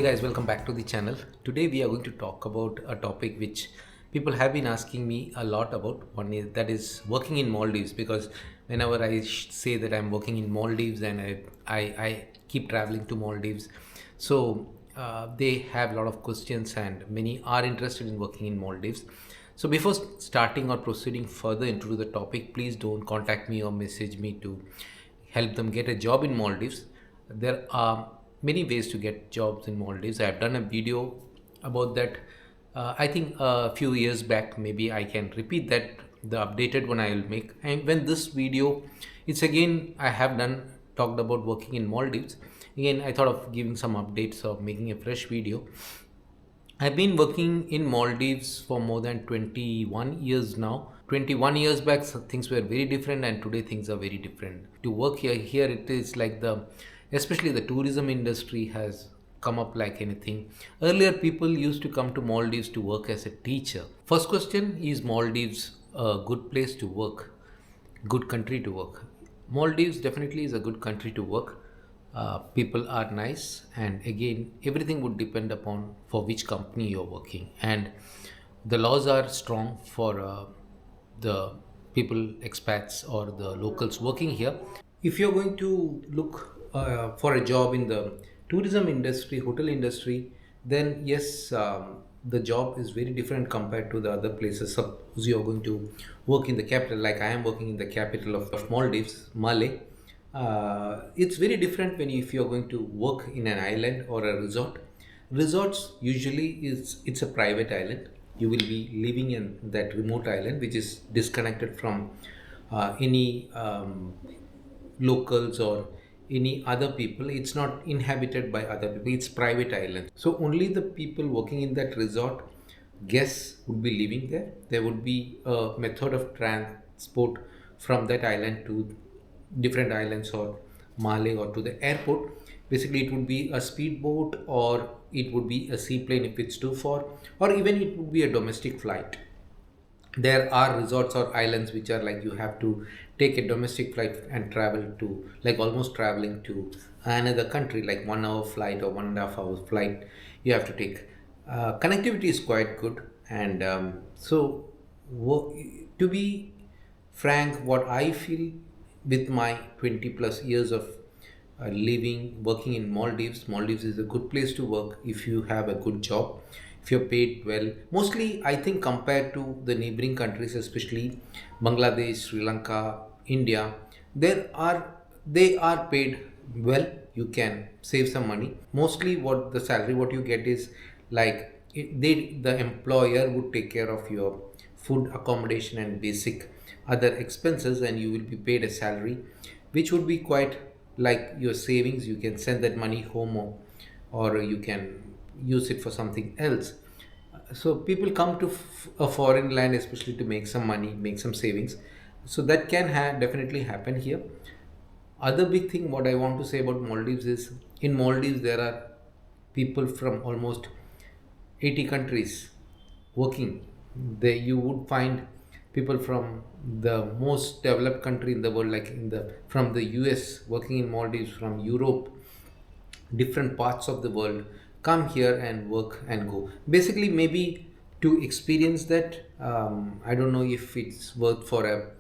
Hey guys, welcome back to the channel. Today we are going to talk about a topic which people have been asking me a lot about. One is that is working in Maldives, because whenever I say that I'm working in Maldives and I keep traveling to Maldives, so they have a lot of questions and many are interested in working in Maldives. So before starting or proceeding further into the topic, please don't contact me or message me to help them get a job in Maldives. There are many ways to get jobs in Maldives. I have done a video about that. I think a few years back. Maybe I can repeat that, the updated one I will make. And when this video, it's again I have done talked about working in Maldives. Again, I thought of giving some updates or making a fresh video. I've been working in Maldives for more than 21 years now. 21 years back, things were very different, and today things are very different. To work here it is like especially the tourism industry has come up like anything. Earlier, people used to come to Maldives to work as a teacher. First question is Maldives a good place to work? Good country to work? Maldives definitely is a good country to work. People are nice, and again, everything would depend upon for which company you're working, and the laws are strong for the people, expats or the locals working here. If you're going to look for a job in the tourism industry, hotel industry, then yes, the job is very different compared to the other places. Suppose you're going to work in the capital, like I am working in the capital of Maldives, Malé. It's very different when if you're going to work in an island or a resort. Resorts usually it's a private island. You will be living in that remote island, which is disconnected from any locals or any other people. It's not inhabited by other people. It's private island. So only the people working in that resort, guests, would be living there. There would be a method of transport from that island to different islands or Malé or to the airport. Basically, it would be a speedboat or it would be a seaplane if it's too far, or even it would be a domestic flight. There are resorts or islands which are like you have to take a domestic flight and travel to, like almost traveling to another country, like 1 hour flight or 1.5 hours flight you have to take. Connectivity is quite good, and to be frank, what I feel with my 20 plus years of living, working in Maldives, Maldives is a good place to work if you have a good job, if you're paid well. Mostly, I think compared to the neighboring countries, especially Bangladesh, Sri Lanka, India, they are paid well. You can save some money. Mostly, what the salary what you get is like the employer would take care of your food, accommodation, and basic other expenses, and you will be paid a salary which would be quite like your savings. You can send that money home, or you can use it for something else. So people come to a foreign land especially to make some money, make some savings. So that can definitely happen here. Other big thing what I want to say about Maldives is, in Maldives there are people from almost 80 countries working. There you would find people from the most developed country in the world, like from the US working in Maldives, from Europe, different parts of the world come here and work and go. Basically, maybe to experience that, I don't know if it's worth for a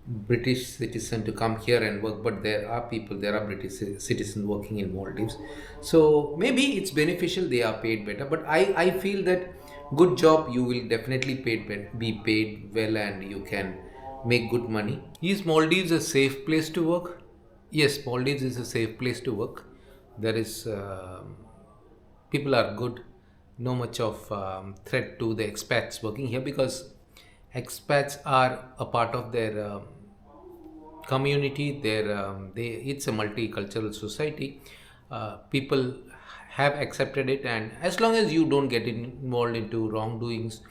British citizen to come here and work, but there are British citizens working in Maldives. So maybe it's beneficial, they are paid better. But I feel that good job, you will definitely be paid well, and you can make good money. Is Maldives a safe place to work? Yes, Maldives is a safe place to work. There is people are good, no much of threat to the expats working here, because expats are a part of their community. It's a multicultural society. People have accepted it, and as long as you don't get involved into wrongdoings,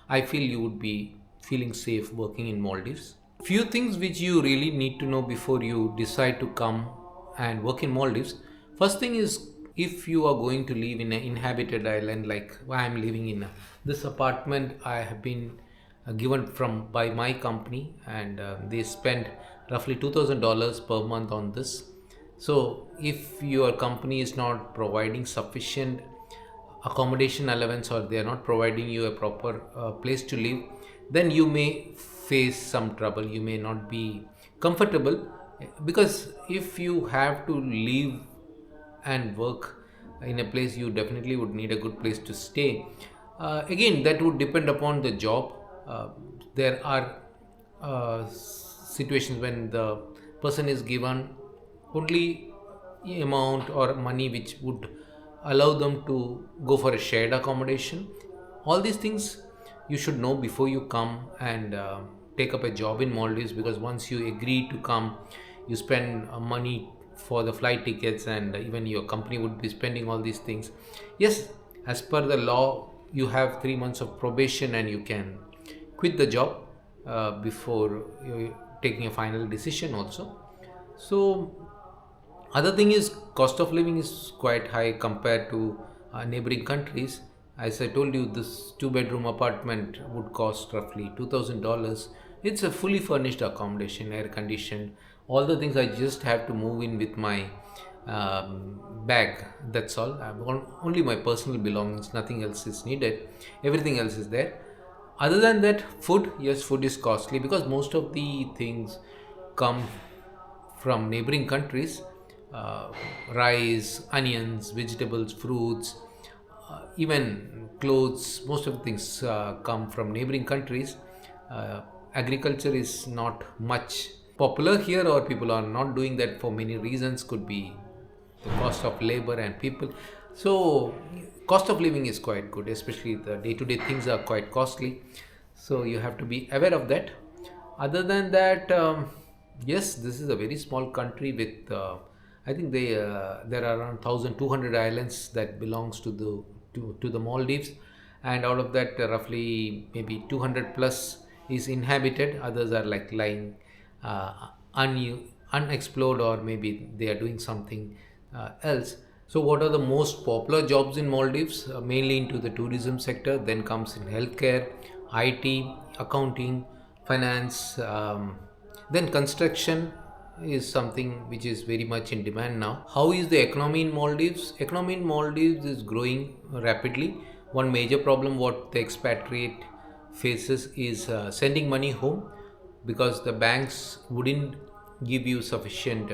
I feel you would be feeling safe working in Maldives. Few things which you really need to know before you decide to come and work in Maldives. First thing is, if you are going to live in an inhabited island, like I am living in this apartment, I have been given from by my company, and they spend roughly $2,000 per month on this. So if your company is not providing sufficient accommodation allowance or they are not providing you a proper place to live, then you may face some trouble. You may not be comfortable, because if you have to live and work in a place, you definitely would need a good place to stay. Again, that would depend upon the job. There are situations when the person is given only amount or money which would allow them to go for a shared accommodation. All these things you should know before you come and take up a job in Maldives, because once you agree to come, you spend money for the flight tickets, and even your company would be spending all these things. Yes, as per the law, you have 3 months of probation and you can quit the job before taking a final decision also. So other thing is, cost of living is quite high compared to neighboring countries. As I told you, this two-bedroom apartment would cost roughly $2,000. It's a fully furnished accommodation, air conditioned, all the things. I just have to move in with my bag. That's all. Only my personal belongings. Nothing else is needed. Everything else is there. Other than that, food. Yes, food is costly because most of the things come from neighboring countries. Rice, onions, vegetables, fruits, even clothes, most of the things come from neighboring countries. Agriculture is not much popular here, or people are not doing that for many reasons. Could be the cost of labor and people. So cost of living is quite good, especially the day-to-day things are quite costly, so you have to be aware of that. Other than that, yes, this is a very small country with I think there are around 1200 islands that belongs to the Maldives, and out of that, roughly maybe 200 plus is inhabited. Others are like lying unexplored, or maybe they are doing something else. So what are the most popular jobs in Maldives? Mainly into the tourism sector, then comes in healthcare, IT, accounting, finance, then construction is something which is very much in demand now. How is the economy in Maldives? Economy in Maldives is growing rapidly. One major problem what the expatriate faces is sending money home, because the banks wouldn't give you sufficient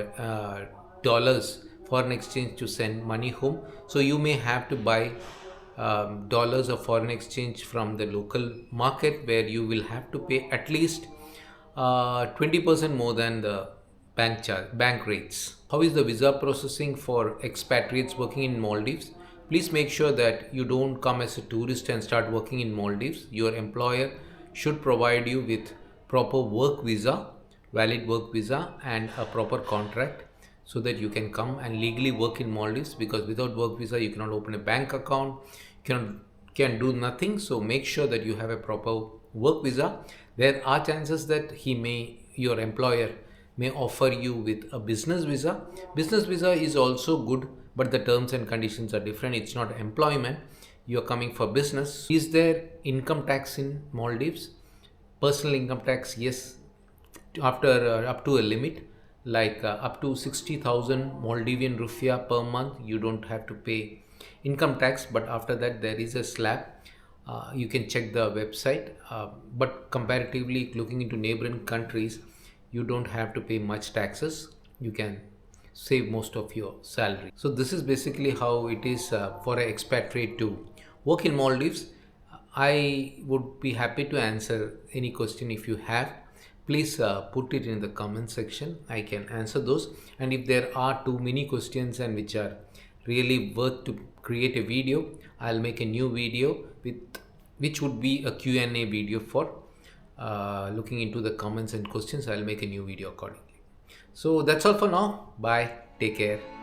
dollars foreign exchange to send money home. So you may have to buy dollars of foreign exchange from the local market, where you will have to pay at least 20% more than the bank rates. How is the visa processing for expatriates working in Maldives? Please make sure that you don't come as a tourist and start working in Maldives. Your employer should provide you with proper work visa, valid work visa, and a proper contract, so that you can come and legally work in Maldives, because without work visa you cannot open a bank account, can do nothing. So make sure that you have a proper work visa. There are chances that your employer may offer you with a business visa. Business visa is also good, but the terms and conditions are different. It's not employment, you are coming for business. Is there income tax in Maldives? Personal income tax, yes, after up to a limit, like up to 60,000 Maldivian rupiah per month, you don't have to pay income tax. But after that, there is a slab. You can check the website, but comparatively looking into neighboring countries, you don't have to pay much taxes. You can save most of your salary. So this is basically how it is for an expatriate to work in Maldives. I would be happy to answer any question if you have. Please put it in the comment section. I can answer those. And if there are too many questions and which are really worth to create a video, I'll make a new video which would be a Q&A video for looking into the comments and questions. I'll make a new video accordingly. So that's all for now. Bye. Take care.